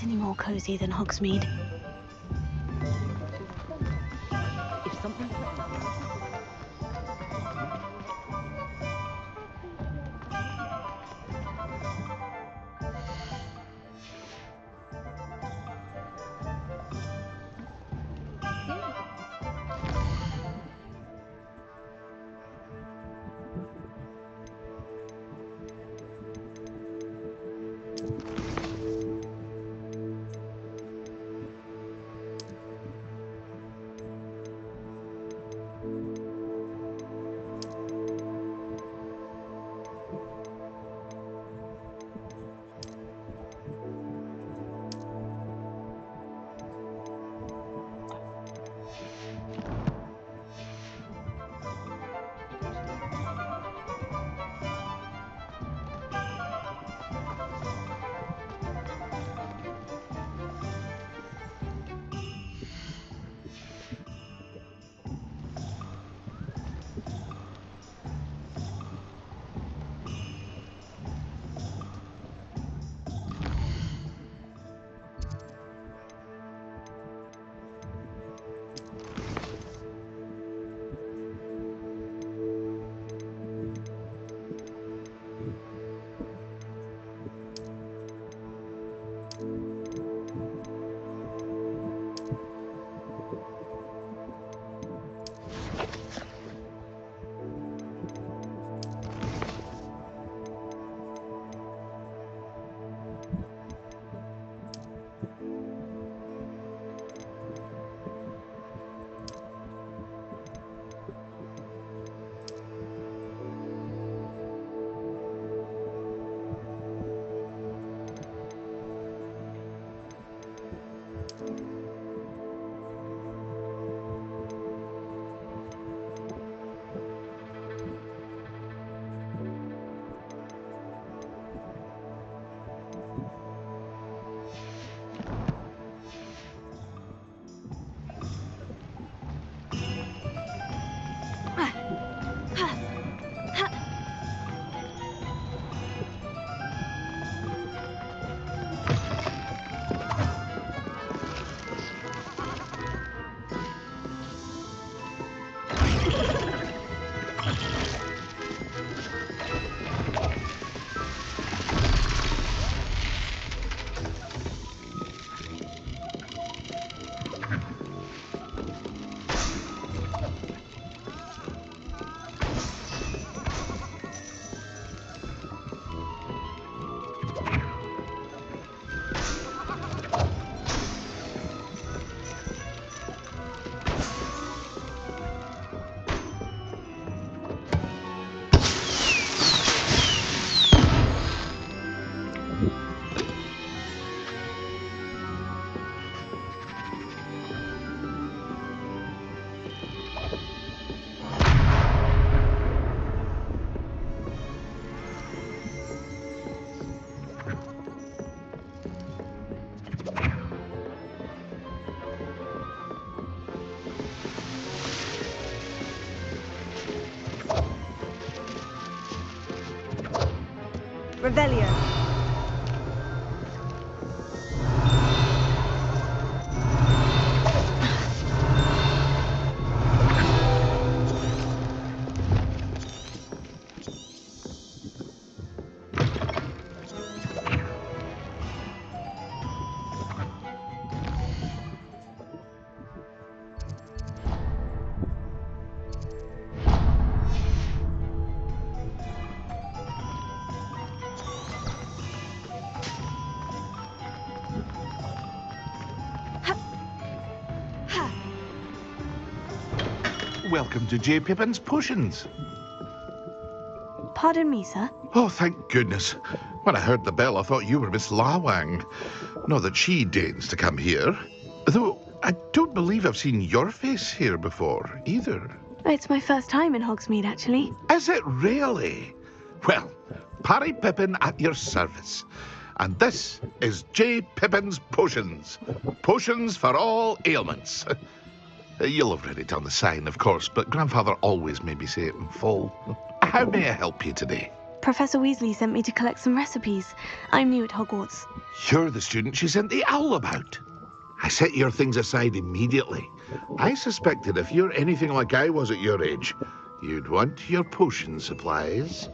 any more cozy than Hogsmeade. If something... Revelio. Welcome to J. Pippin's Potions. Pardon me, sir. Oh, thank goodness. When I heard the bell, I thought you were Miss Lawang. Not that she deigns to come here. Though I don't believe I've seen your face here before, either. It's my first time in Hogsmeade, actually. Is it really? Well, Parry Pippin at your service. And this is J. Pippin's Potions. Potions for all ailments. You'll have read it on the sign, of course, but Grandfather always made me say it in full. How may I help you today? Professor Weasley sent me to collect some recipes. I'm new at Hogwarts. You're the student she sent the owl about. I set your things aside immediately. I suspected if you're anything like I was at your age, you'd want your potion supplies.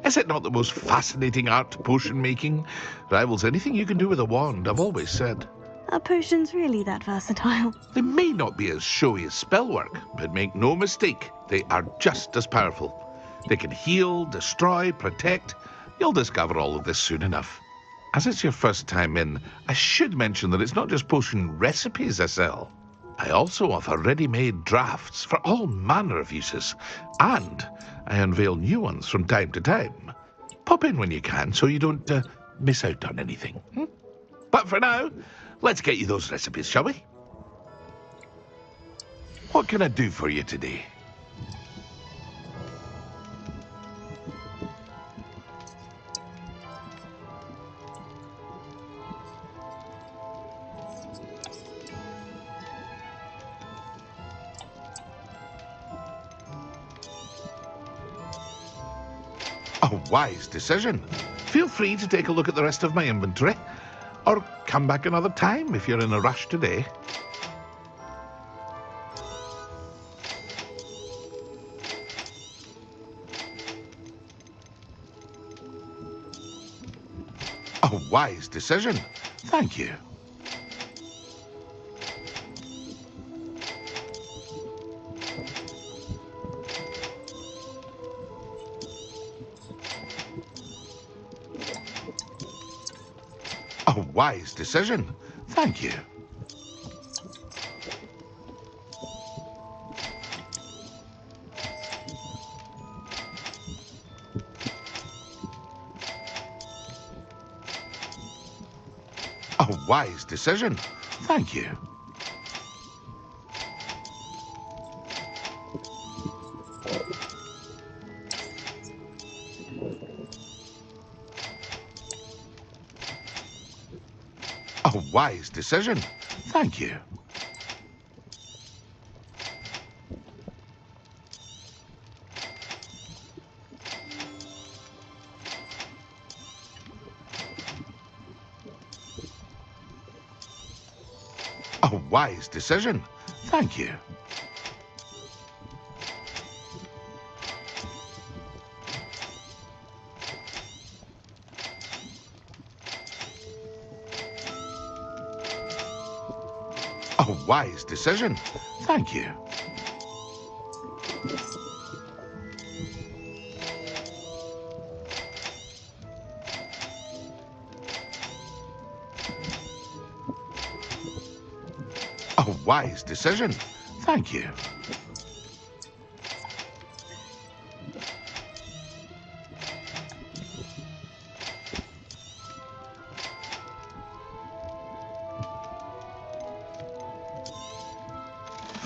Is it not the most fascinating art, potion making? Rivals anything you can do with a wand, I've always said. Are potions really that versatile? They may not be as showy as spellwork, but make no mistake, they are just as powerful. They can heal, destroy, protect. You'll discover all of this soon enough. As it's your first time in, I should mention that it's not just potion recipes I sell. I also offer ready-made drafts for all manner of uses, and I unveil new ones from time to time. Pop in when you can so you don't miss out on anything. But for now, let's get you those recipes, shall we? What can I do for you today? A wise decision. Feel free to take a look at the rest of my inventory, or come back another time if you're in a rush today. A wise decision. Thank you. A wise decision. Thank you. A wise decision. Thank you. A wise decision. Thank you. A wise decision. Thank you. A wise decision. Thank you. A wise decision. Thank you.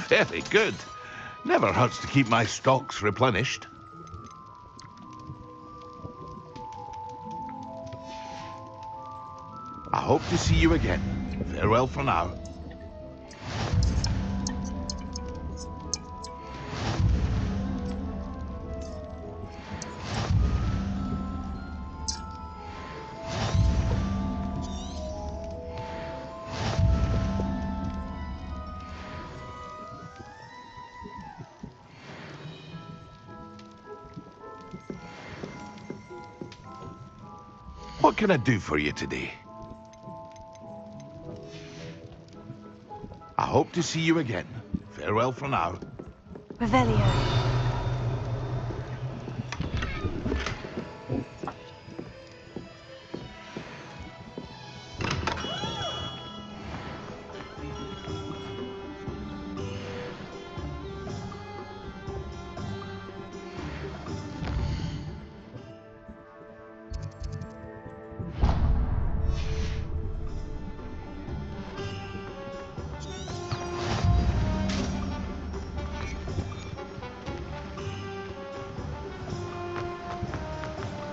Very good. Never hurts to keep my stocks replenished. I hope to see you again. Farewell for now. What can I do for you today? I hope to see you again. Farewell for now. Revelio.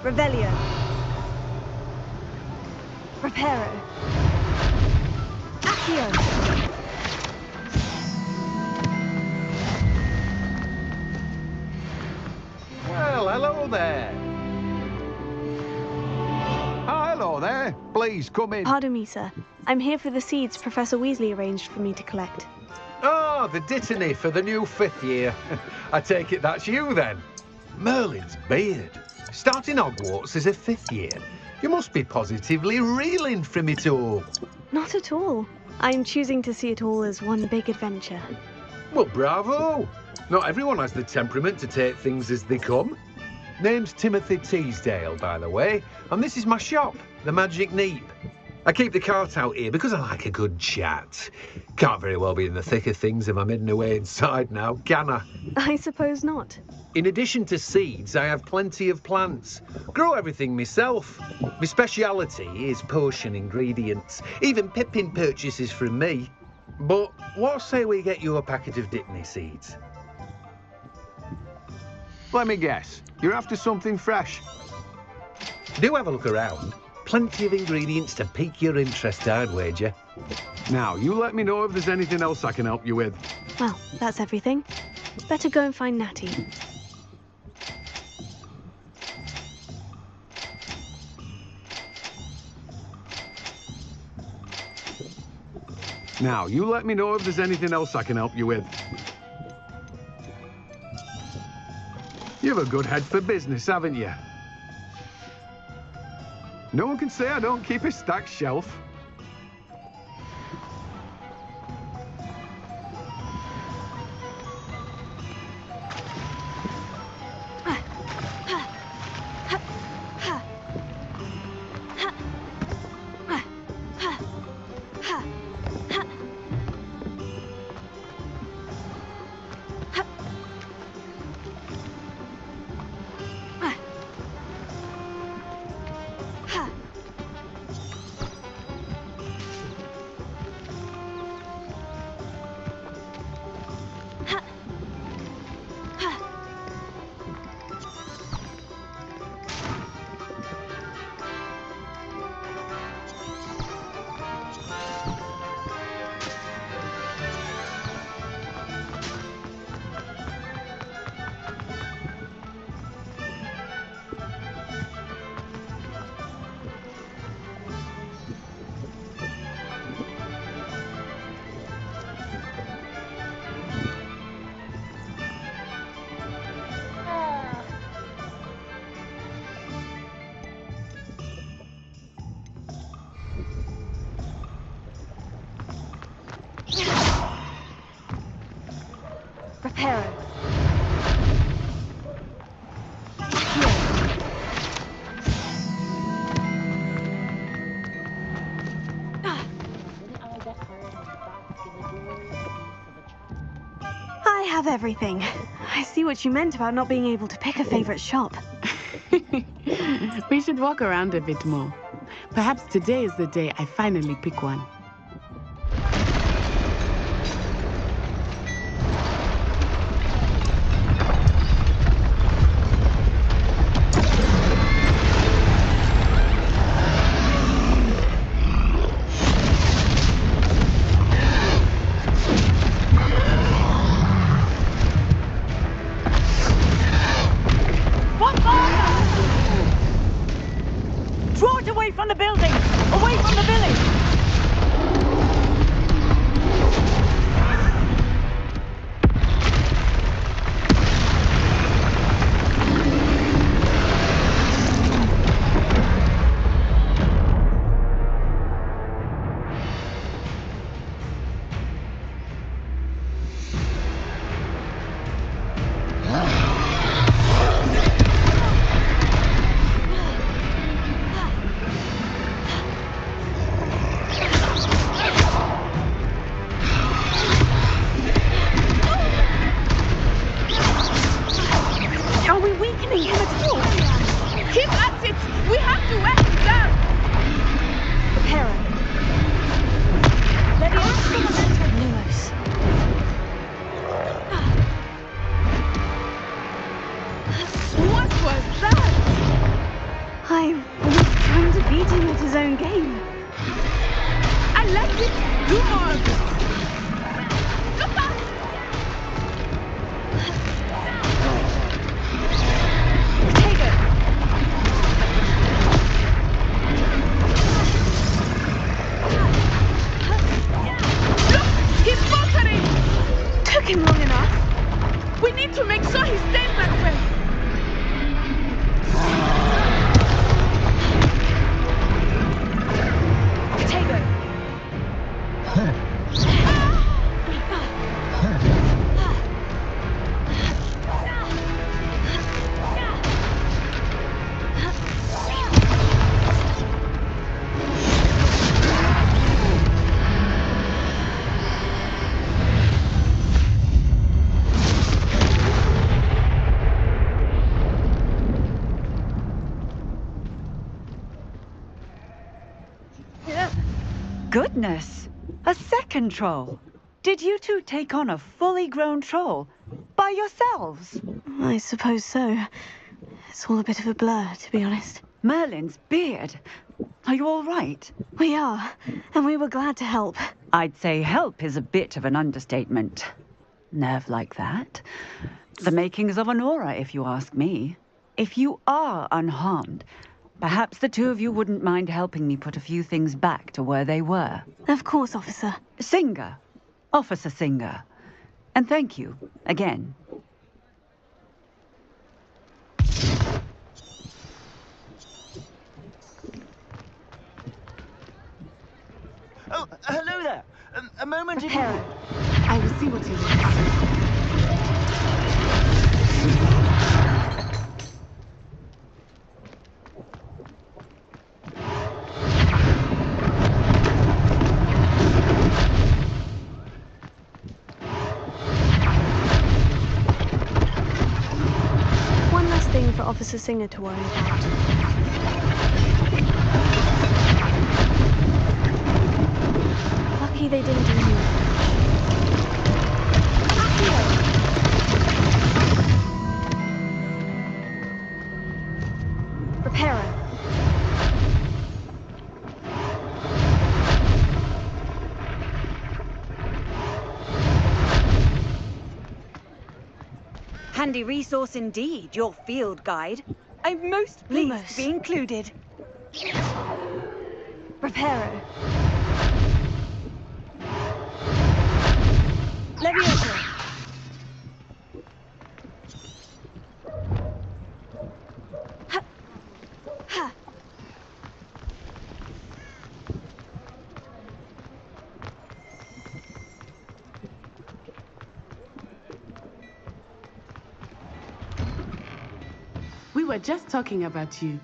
Revelio. Reparo. Accio. Well, hello there. Please, come in. Pardon me, sir. I'm here for the seeds Professor Weasley arranged for me to collect. Oh, the dittany for the new 5th year. I take it that's you, then. Merlin's beard. Starting Hogwarts as a 5th year. You must be positively reeling from it all. Not at all. I'm choosing to see it all as one big adventure. Well, bravo. Not everyone has the temperament to take things as they come. Name's Timothy Teasdale, by the way, and this is my shop, the Magic Neep. I keep the cart out here because I like a good chat. Can't very well be in the thick of things if I'm hidden away inside now, can I? I suppose not. In addition to seeds, I have plenty of plants. Grow everything myself. My speciality is potion ingredients. Even Pippin purchases from me. But what say we get you a packet of dittany seeds? Let me guess. You're after something fresh. Do have a look around. Plenty of ingredients to pique your interest, I'd wager. Now, you let me know if there's anything else I can help you with. Well, that's everything. Better go and find Natty. Now, you let me know if there's anything else I can help you with. You have a good head for business, haven't you? No one can say I don't keep a stacked shelf. Reparo. I have everything. I see what you meant about not being able to pick a favorite shop. We should walk around a bit more. Perhaps today is the day I finally pick one. Draw it away from the building! Away from the village! Are we weakening him at all? Keep at it! We have to wear him down! Reparo. Let it out from the center of Lumos. What was that? I was trying to beat him at his own game. I like it! Do more of it! Go back! Potato. him long enough. We need to make sure he stays that way. Tego. Goodness! A second troll! Did you two take on a fully grown troll by yourselves? I suppose so. It's all a bit of a blur, to be honest. Merlin's beard. Are you all right? We are, and we were glad to help. I'd say help is a bit of an understatement. Nerve like that. The makings of an aura, if you ask me. If you are unharmed, perhaps the two of you wouldn't mind helping me put a few things back to where they were. Of course, officer. Singer. Officer Singer. And thank you, again. Oh, hello there. A moment if Prepare. I will see what he wants. One last thing for Officer Singer to worry about. Lucky they didn't do you. Reparo. Handy resource indeed, your field guide. I'm most pleased Lumos. to be included. Reparo. Levioso. Ha! We were just talking about you.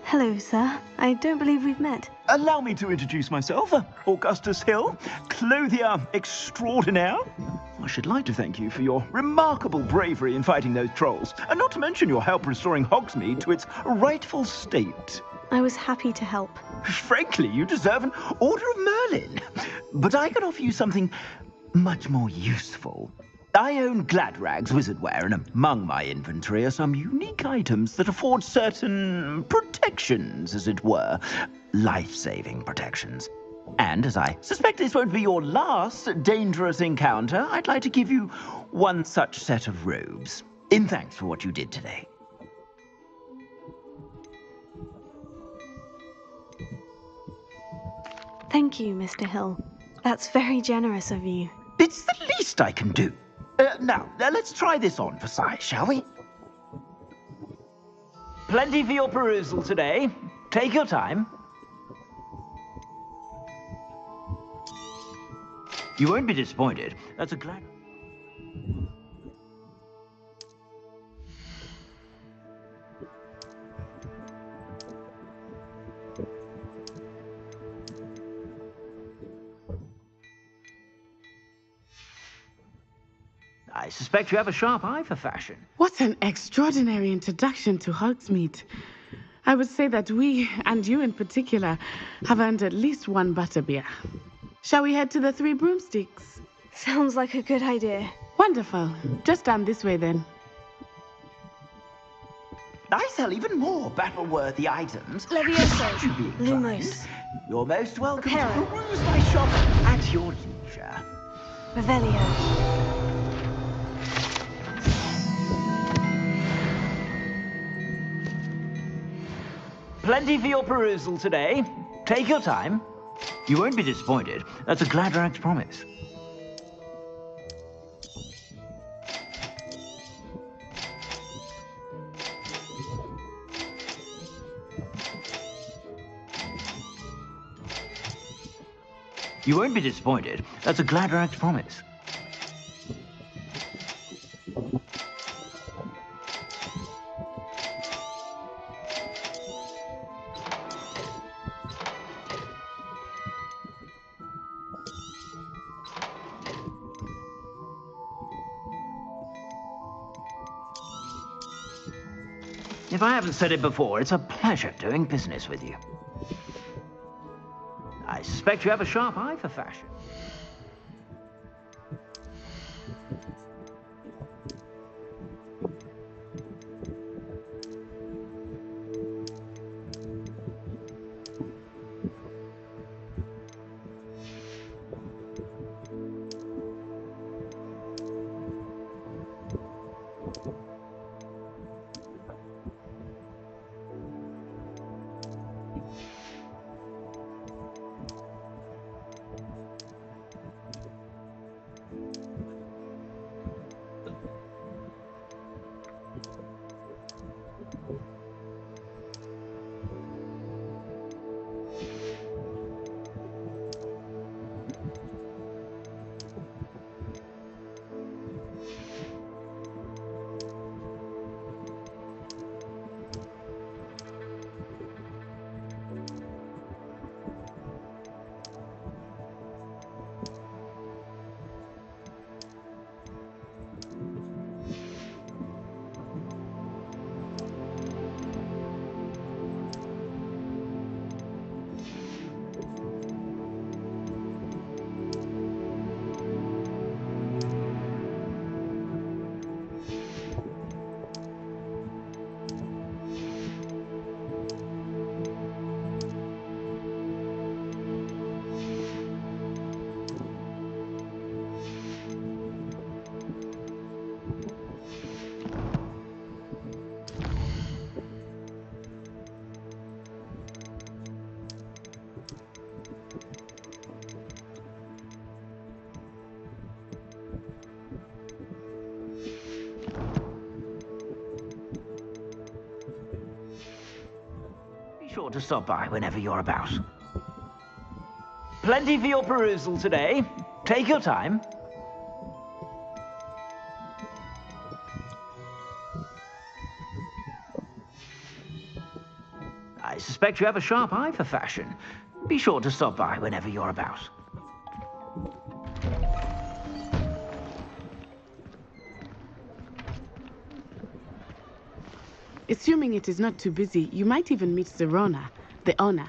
Hello, sir. I don't believe we've met. allow me to introduce myself, Augustus Hill, clothier extraordinaire. I should like to thank you for your remarkable bravery in fighting those trolls, and not to mention your help restoring Hogsmeade to its rightful state. I was happy to help. Frankly, you deserve an Order of Merlin. But I can offer you something much more useful. I own Gladrag's wizardware, and among my inventory are some unique items that afford certain protections, as it were. Life-saving protections. And as I suspect this won't be your last dangerous encounter, I'd like to give you one such set of robes, in thanks for what you did today. Thank you, Mr. Hill. That's very generous of you. It's the least I can do. Now, let's try this on for size, shall we? Plenty for your perusal today. Take your time. You won't be disappointed. That's a glad... I suspect you have a sharp eye for fashion. What an extraordinary introduction to Hogsmeade. I would say that we, and you in particular, have earned at least one butterbeer. Shall we head to the Three Broomsticks? Sounds like a good idea. Wonderful. Just down this way then. I sell even more battle-worthy items. Levioso. Should be inclined. Lumos. You're most welcome to Reparo. peruse my shop at your leisure. Revelio. Plenty for your perusal today. Take your time. You won't be disappointed. That's a Gladrag's promise. You won't be disappointed. That's a Gladrag's promise. If I haven't said it before, it's a pleasure doing business with you. I suspect you have a sharp eye for fashion. Sure to stop by whenever you're about. Plenty for your perusal today. Take your time. I suspect you have a sharp eye for fashion. Be sure to stop by whenever you're about. Assuming it is not too busy, you might even meet Zerona, the owner.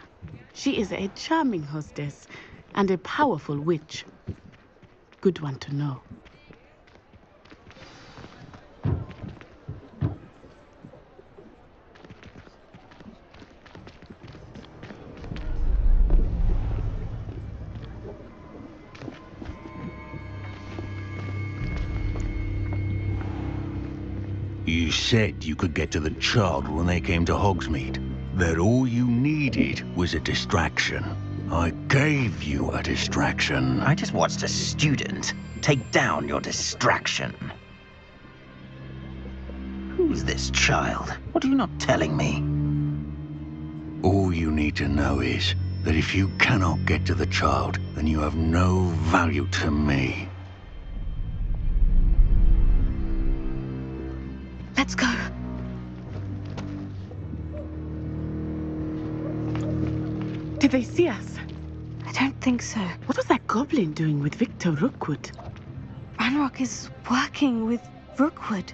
She is a charming hostess and a powerful witch. Good one to know. You said you could get to the child when they came to Hogsmeade. That all you needed was a distraction. I gave you a distraction. I just watched a student take down your distraction. Who's this child? What are you not telling me? All you need to know is that if you cannot get to the child, then you have no value to me. Let's go. Did they see us? I don't think so. What was that goblin doing with Victor Rookwood? Ranrock is working with Rookwood.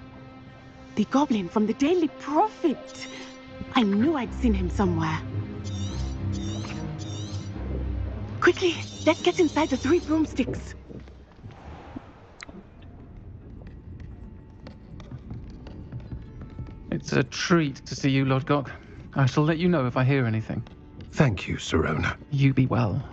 The goblin from the Daily Prophet. I knew I'd seen him somewhere. Quickly, let's get inside the 3 broomsticks. It's a treat to see you, Lodgok. I shall let you know if I hear anything. Thank you, Serona. You be well.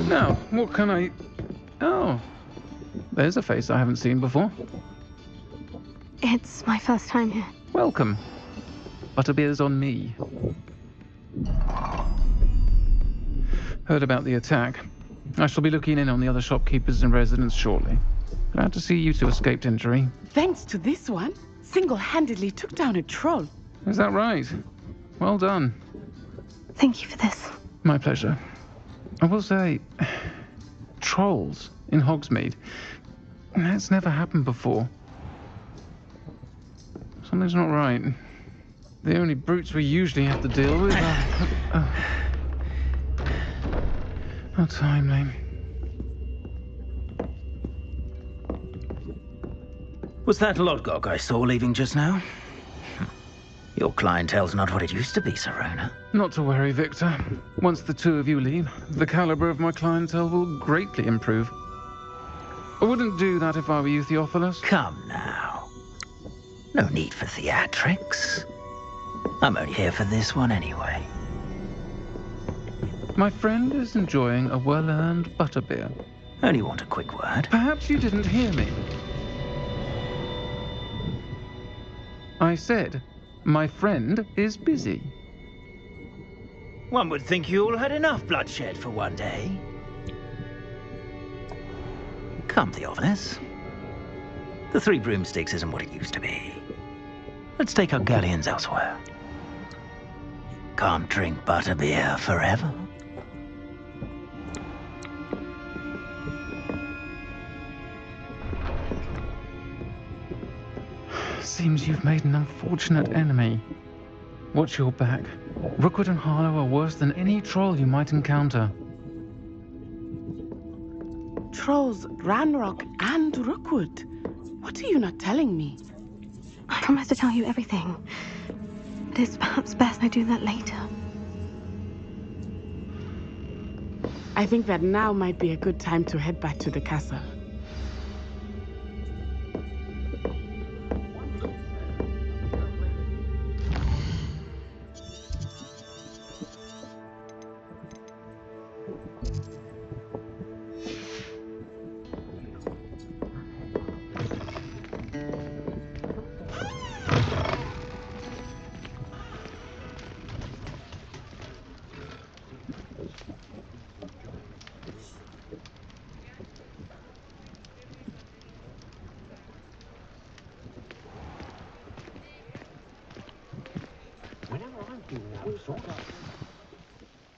Now, what can I... Oh, there's a face I haven't seen before. It's my first time here. Welcome. Butterbeer's on me. Heard about the attack. I shall be looking in on the other shopkeepers and residents shortly. Glad to see you two escaped injury. Thanks to this one, single-handedly took down a troll. Is that right? Well done. Thank you for this. My pleasure. I will say, trolls in Hogsmeade. That's never happened before. Something's not right. The only brutes we usually have to deal with are... How timely. Was that Lodgok I saw leaving just now? Your clientele's not what it used to be, Serona. Not to worry, Victor. Once the two of you leave, the caliber of my clientele will greatly improve. I wouldn't do that if I were you, Theophilus. Come now. No need for theatrics. I'm only here for this one anyway. My friend is enjoying a well-earned butterbeer. Only want a quick word. Perhaps you didn't hear me. I said, my friend is busy. One would think you all had enough bloodshed for one day. Come, Theophilus. The Three Broomsticks isn't what it used to be. Let's take our galleons elsewhere. Can't drink butterbeer forever. Seems you've made an unfortunate enemy. Watch your back. Rookwood and Harlow are worse than any troll you might encounter. Trolls, Ranrock, and Rookwood. What are you not telling me? I promised to tell you everything. It is perhaps best I do that later. I think that now might be a good time to head back to the castle.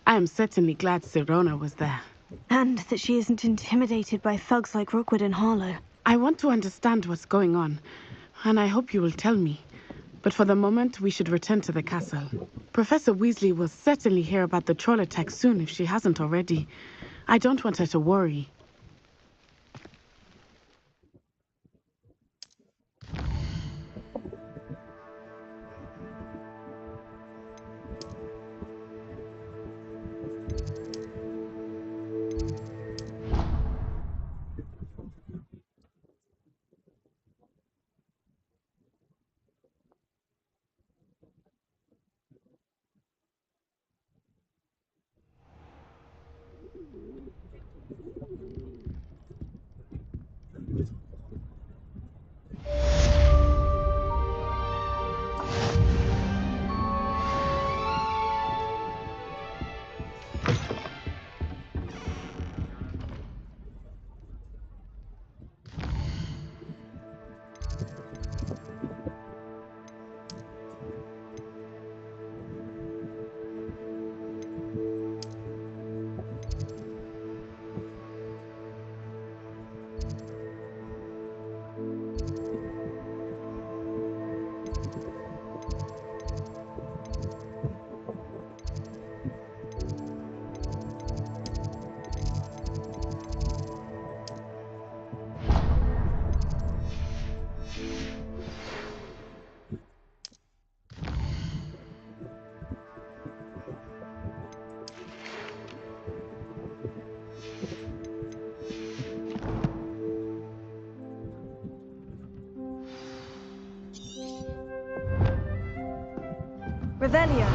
I am certainly glad Serona was there. And that she isn't intimidated by thugs like Rookwood and Harlow. I want to understand what's going on, and I hope you will tell me. But for the moment, we should return to the castle. Professor Weasley will certainly hear about the troll attack soon if she hasn't already. I don't want her to worry. Revelio.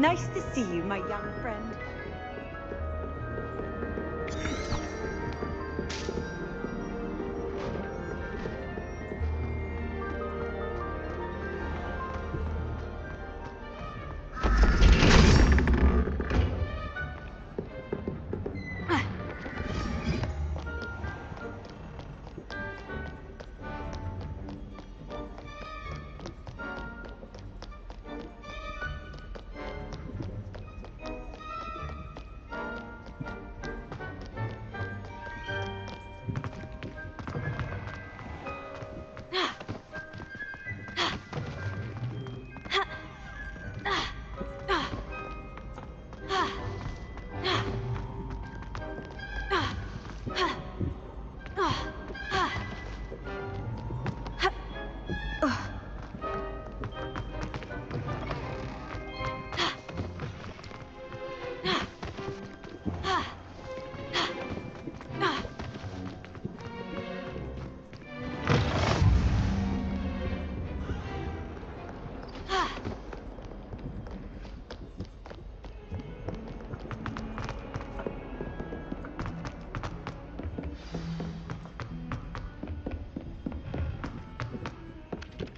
Nice to see you, my young friend.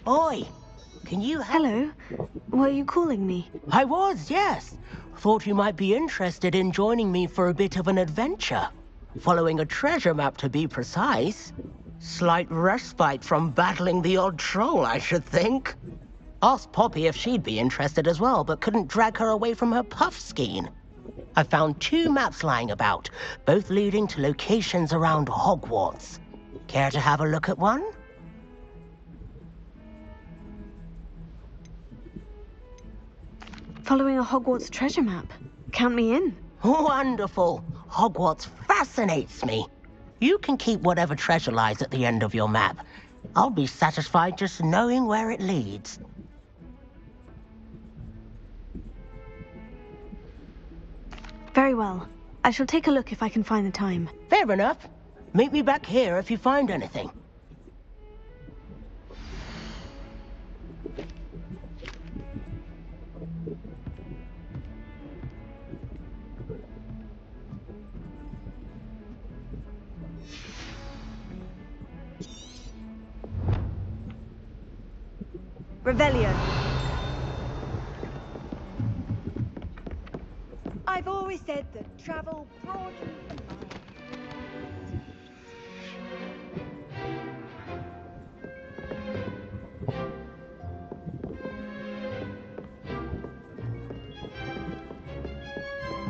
Oi, can you help? Hello. Were you calling me? I was, yes. Thought you might be interested in joining me for a bit of an adventure. Following a treasure map, to be precise. Slight respite from battling the odd troll, I should think. Asked Poppy if she'd be interested as well, but couldn't drag her away from her puff skein. I found 2 maps lying about, both leading to locations around Hogwarts. Care to have a look at one? Following a Hogwarts treasure map. Count me in. Wonderful. Hogwarts fascinates me. You can keep whatever treasure lies at the end of your map. I'll be satisfied just knowing where it leads. Very well. I shall take a look if I can find the time. Fair enough. Meet me back here if you find anything. Revelio. I've always said that travel broadens the mind.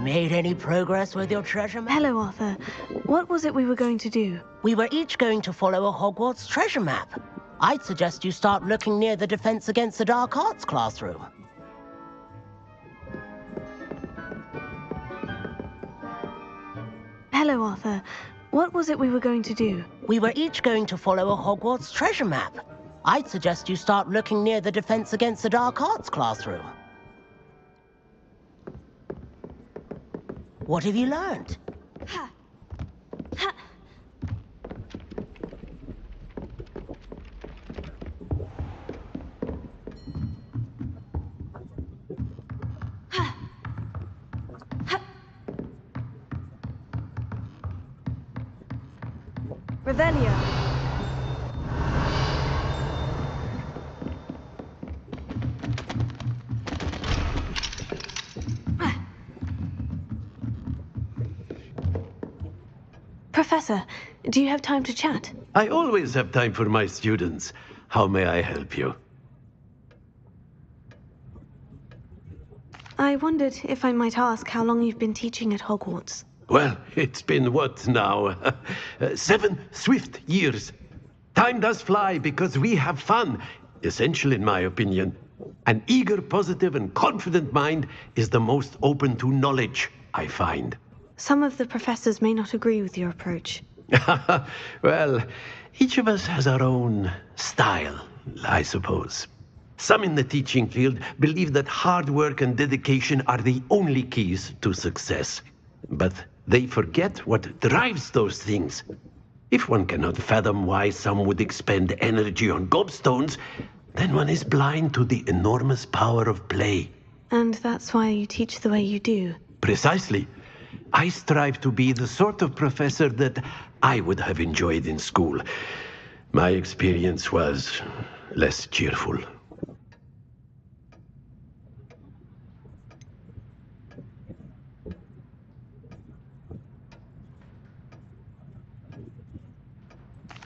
Made any progress with your treasure map? Hello, Arthur. What was it we were going to do? We were each going to follow a Hogwarts treasure map. I'd suggest you start looking near the Defense Against the Dark Arts classroom. Hello, Arthur. What was it we were going to do? We were each going to follow a Hogwarts treasure map. I'd suggest you start looking near the Defense Against the Dark Arts classroom. What have you learned? Ha! Ha! Ha! Ha! Revelio. Professor, do you have time to chat? I always have time for my students. How may I help you? I wondered if I might ask how long you've been teaching at Hogwarts. Well, it's been what now? 7 swift years. Time does fly because we have fun. Essential in my opinion. An eager, positive, and confident mind is the most open to knowledge, I find. Some of the professors may not agree with your approach. Well, each of us has our own style, I suppose. Some in the teaching field believe that hard work and dedication are the only keys to success. But they forget what drives those things. If one cannot fathom why some would expend energy on gobstones, then one is blind to the enormous power of play. And that's why you teach the way you do. Precisely. I strive to be the sort of professor that I would have enjoyed in school. My experience was less cheerful.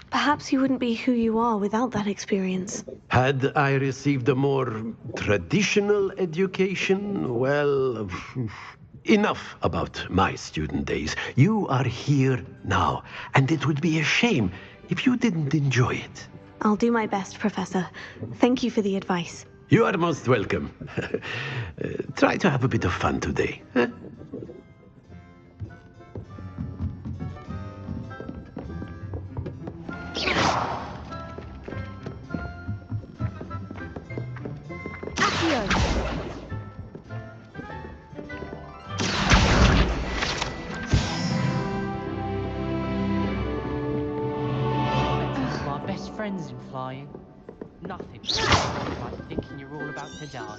Perhaps you wouldn't be who you are without that experience. Had I received a more traditional education, well, enough about my student days. You are here now, and it would be a shame if you didn't enjoy it. I'll do my best, Professor. Thank you for the advice. You are most welcome. Try to have a bit of fun today. Huh? My best friends in flying. Nothing like thinking you're all about to die.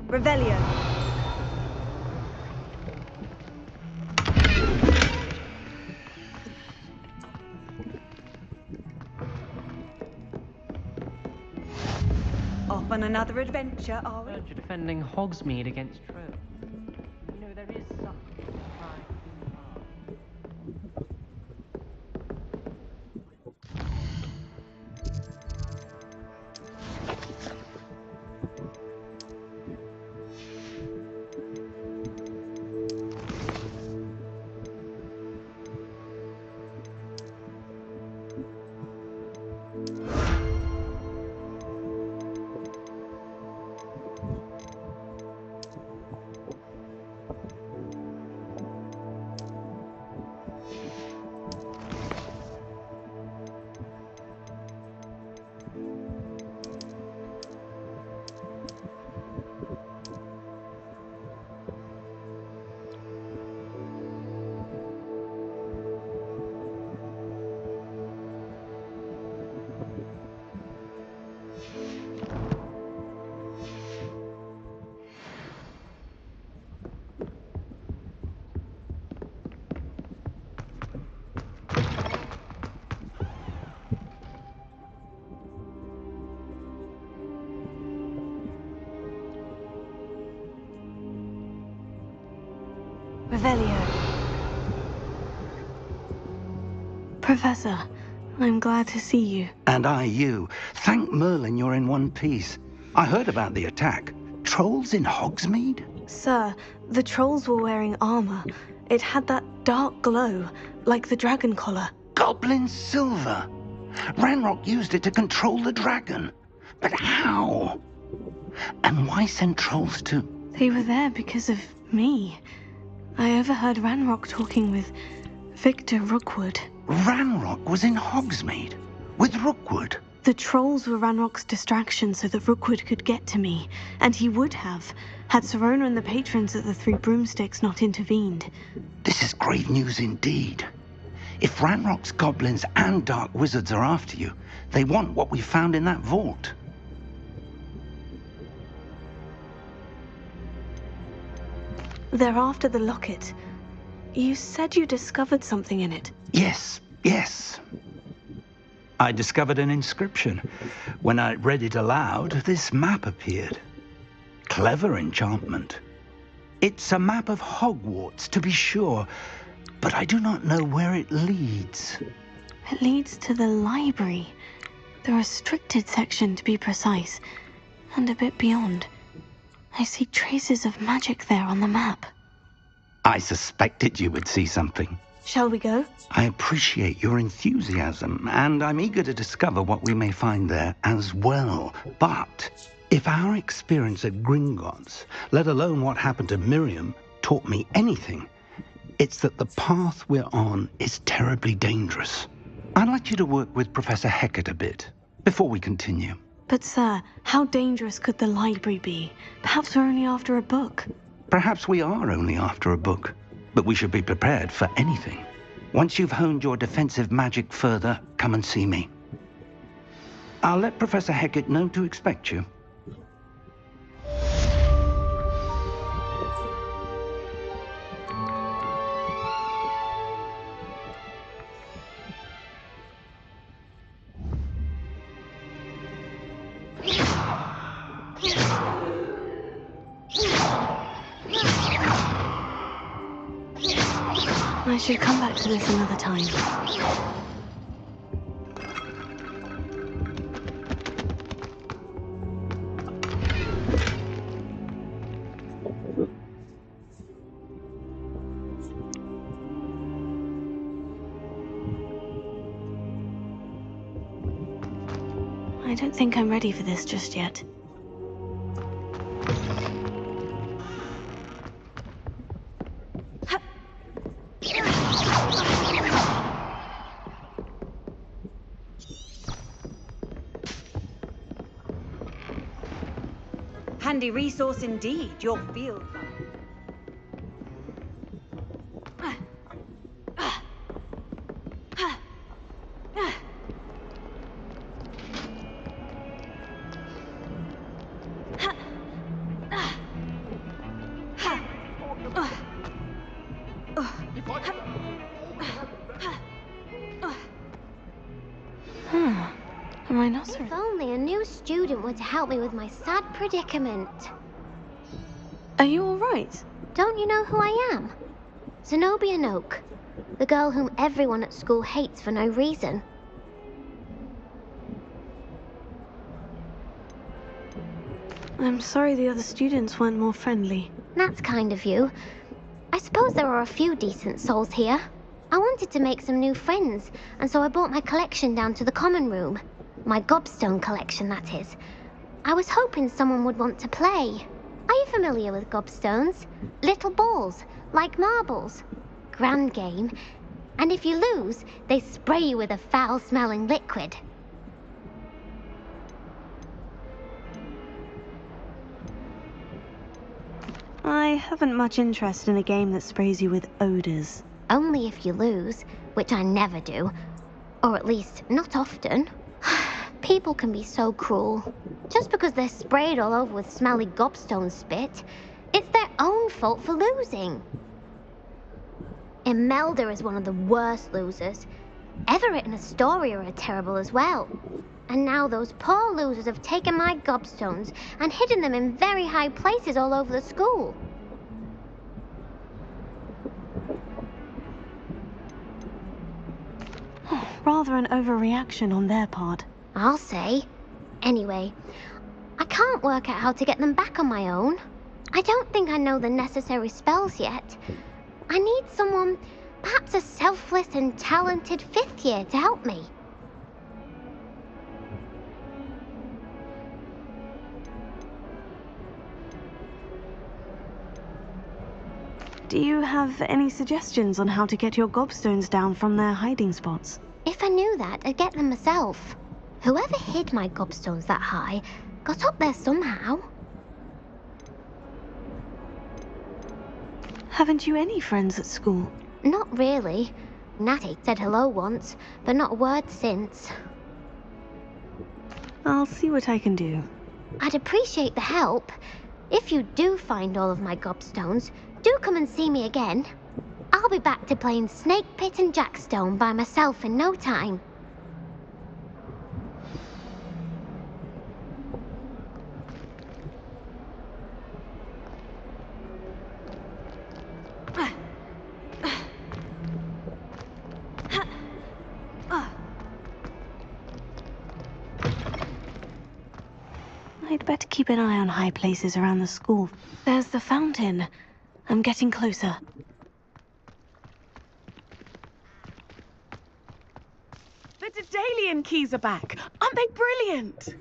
Revelio. Off on another adventure, are we? You're defending Hogsmeade against True. You know, there is something to try. Revelio. Professor, I'm glad to see you. And I you. Thank Merlin you're in one piece. I heard about the attack. Trolls in Hogsmeade? Sir, the trolls were wearing armor. It had that dark glow, like the dragon collar. Goblin silver. Ranrock used it to control the dragon. But how? And why send trolls to... They were there because of me. I overheard Ranrock talking with Victor Rookwood. Ranrock was in Hogsmeade with Rookwood. The trolls were Ranrock's distraction so that Rookwood could get to me, and he would have, had Serona and the patrons at the Three Broomsticks not intervened. This is great news indeed. If Ranrock's goblins and dark wizards are after you, they want what we found in that vault. They're after the locket. You said you discovered something in it. Yes. I discovered an inscription. When I read it aloud, this map appeared. Clever enchantment. It's a map of Hogwarts, to be sure, but I do not know where it leads. It leads to the library. The restricted section, to be precise, and a bit beyond. I see traces of magic there on the map. I suspected you would see something. Shall we go? I appreciate your enthusiasm, and I'm eager to discover what we may find there as well. But if our experience at Gringotts, let alone what happened to Miriam, taught me anything, it's that the path we're on is terribly dangerous. I'd like you to work with Professor Hecat a bit before we continue. But sir, how dangerous could the library be? Perhaps we're only after a book. Perhaps we are only after a book, but we should be prepared for anything. Once you've honed your defensive magic further, come and see me. I'll let Professor Hecat know to expect you. I should come back to this another time. I don't think I'm ready for this just yet. Handy resource indeed, your field. A rhinoceros. If only a new student were to help me with my sad predicament. Are you all right? Don't you know who I am? Zenobia Noak, the girl whom everyone at school hates for no reason. I'm sorry the other students weren't more friendly. That's kind of you. I suppose there are a few decent souls here. I wanted to make some new friends, and so I brought my collection down to the common room. My gobstone collection, that is. I was hoping someone would want to play. Are you familiar with gobstones? Little balls, like marbles. Grand game. And if you lose, they spray you with a foul-smelling liquid. I haven't much interest in a game that sprays you with odors. Only if you lose, which I never do. Or at least, not often. People can be so cruel. Just because they're sprayed all over with smelly gobstone spit, it's their own fault for losing. Imelda is one of the worst losers. Everett and Astoria are terrible as well. And now those poor losers have taken my gobstones and hidden them in very high places all over the school. Rather an overreaction on their part. I'll say. Anyway, I can't work out how to get them back on my own. I don't think I know the necessary spells yet. I need someone, perhaps a selfless and talented 5th year to help me. Do you have any suggestions on how to get your gobstones down from their hiding spots? If I knew that, I'd get them myself. Whoever hid my gobstones that high got up there somehow. Haven't you any friends at school? Not really. Natty said hello once, but not a word since. I'll see what I can do. I'd appreciate the help. If you do find all of my gobstones, do come and see me again. I'll be back to playing Snake Pit and Jackstone by myself in no time. I'd better keep an eye on high places around the school. There's the fountain. I'm getting closer. Daedalian keys are back. Aren't they brilliant?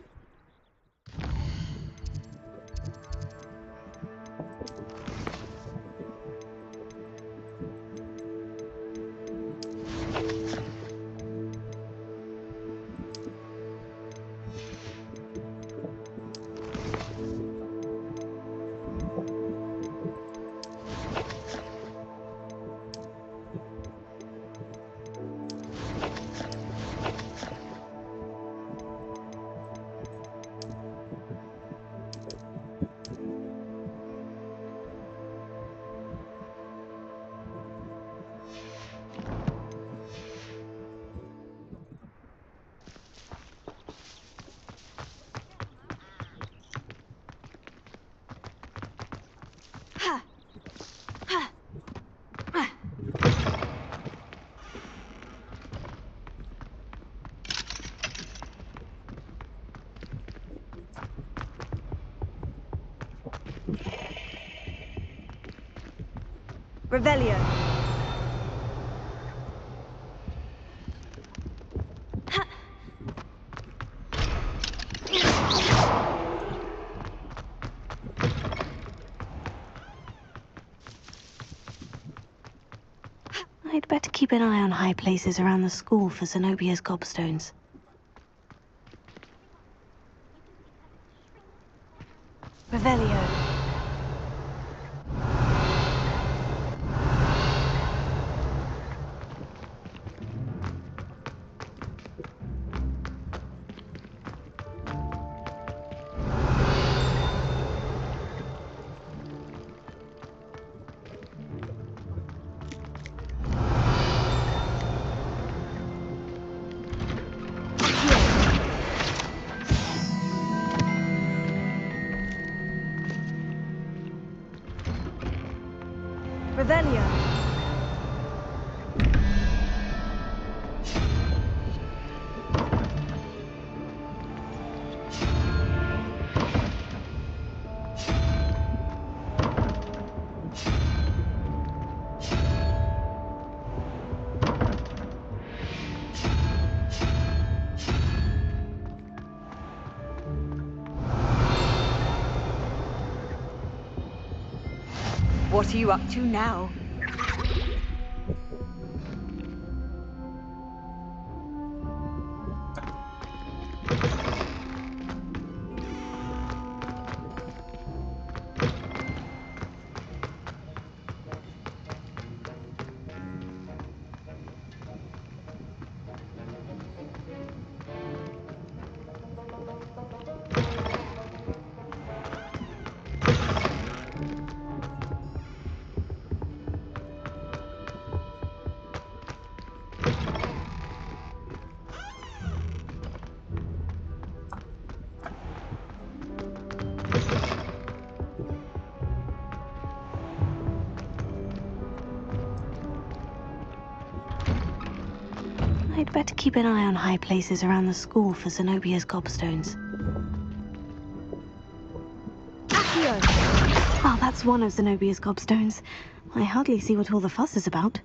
Revelio. I'd better keep an eye on high places around the school for Zenobia's gobstones. Revelio. Revelio. What are you up to now? I'd better keep an eye on high places around the school for Zenobia's gobstones. Accio! Oh, that's one of Zenobia's gobstones. I hardly see what all the fuss is about.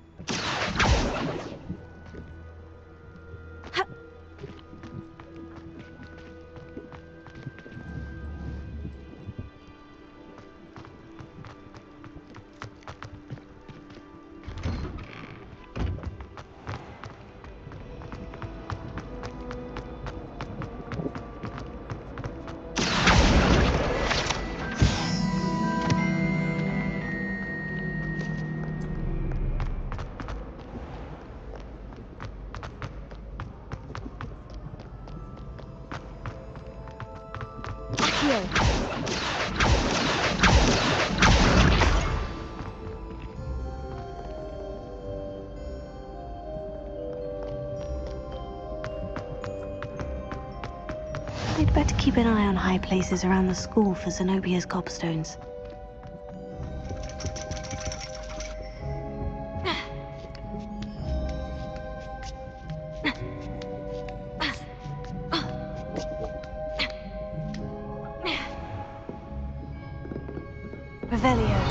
I'd better keep an eye on high places around the school for Zenobia's gobstones. Revelio.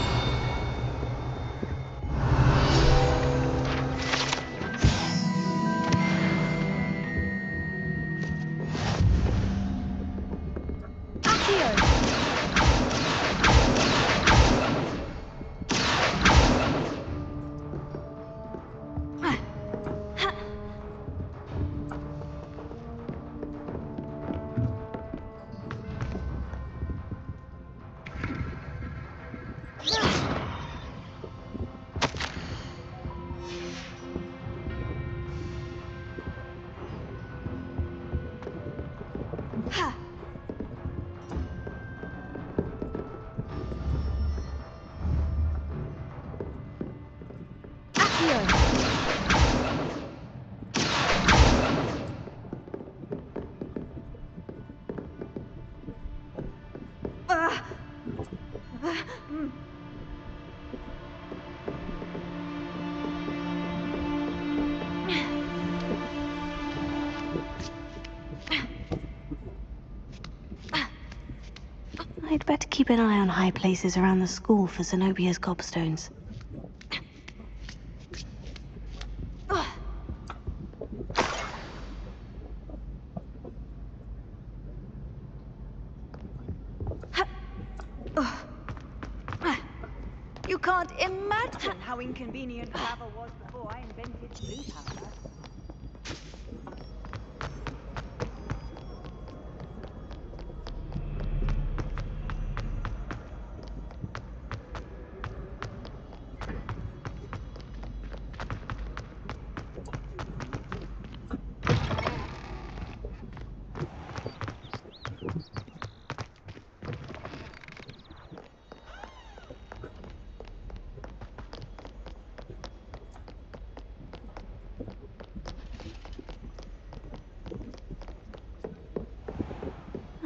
I'd better keep an eye on high places around the school for Zenobia's gobstones. You can't imagine how inconvenient travel was before I invented blue powder.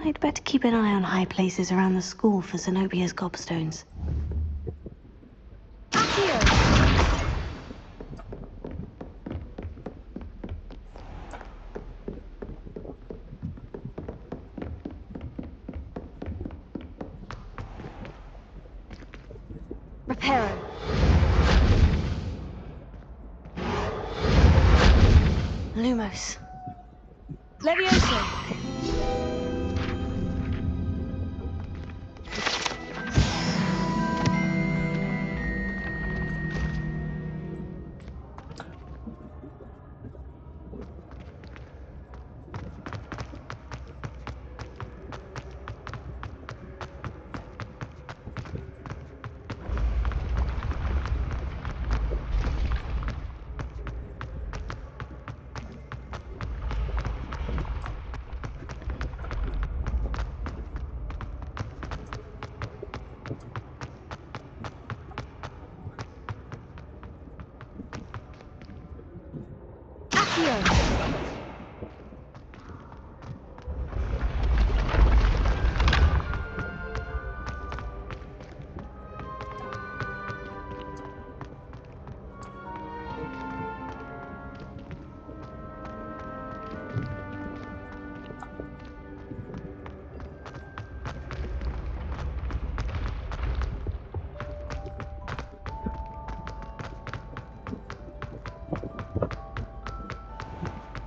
I'd better keep an eye on high places around the school for Zenobia's gobstones. Reparo. Lumos. Levioso.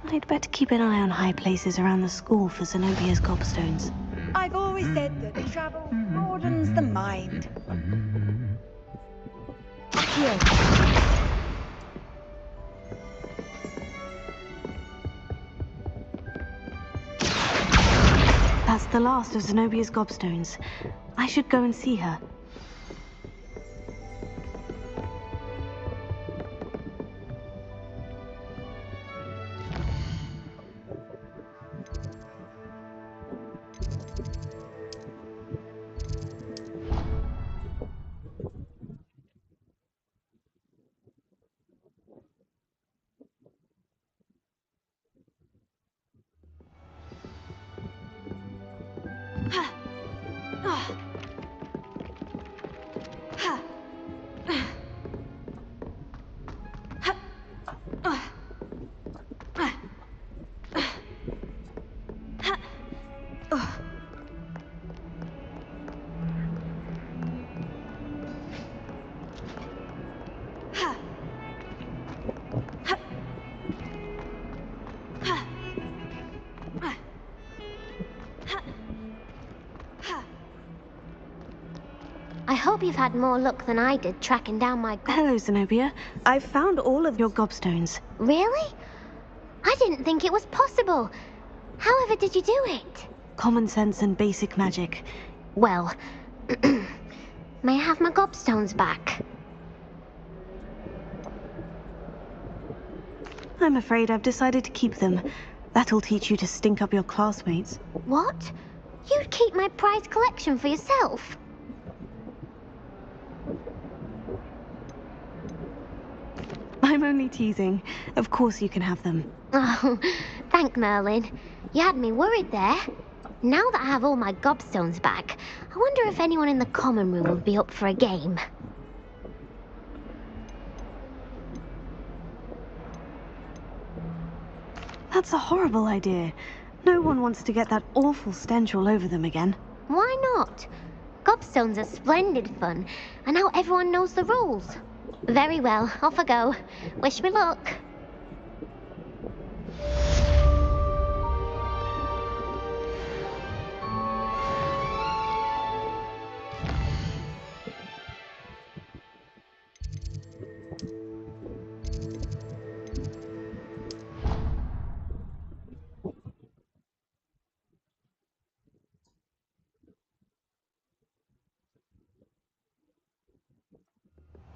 I'd better keep an eye on high places around the school for Zenobia's gobstones. I've always said that travel broadens the mind. That's the last of Zenobia's gobstones. I should go and see her. I hope you've had more luck than I did tracking down my Hello, Zenobia. I've found all of your gobstones. Really? I didn't think it was possible. However did you do it? Common sense and basic magic. Well, may I have my gobstones back? I'm afraid I've decided to keep them. That'll teach you to stink up your classmates. What? You'd keep my prized collection for yourself? I'm only teasing. Of course you can have them. Oh, thank Merlin. You had me worried there. Now that I have all my gobstones back, I wonder if anyone in the common room would be up for a game. That's a horrible idea. No one wants to get that awful stench all over them again. Why not? Gobstones are splendid fun, and now everyone knows the rules. Very well, off I go. Wish me luck.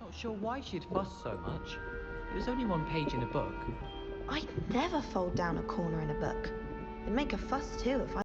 Not sure why she'd fuss so much. It was only one page in a book. I'd never fold down a corner in a book. It'd make a fuss too if I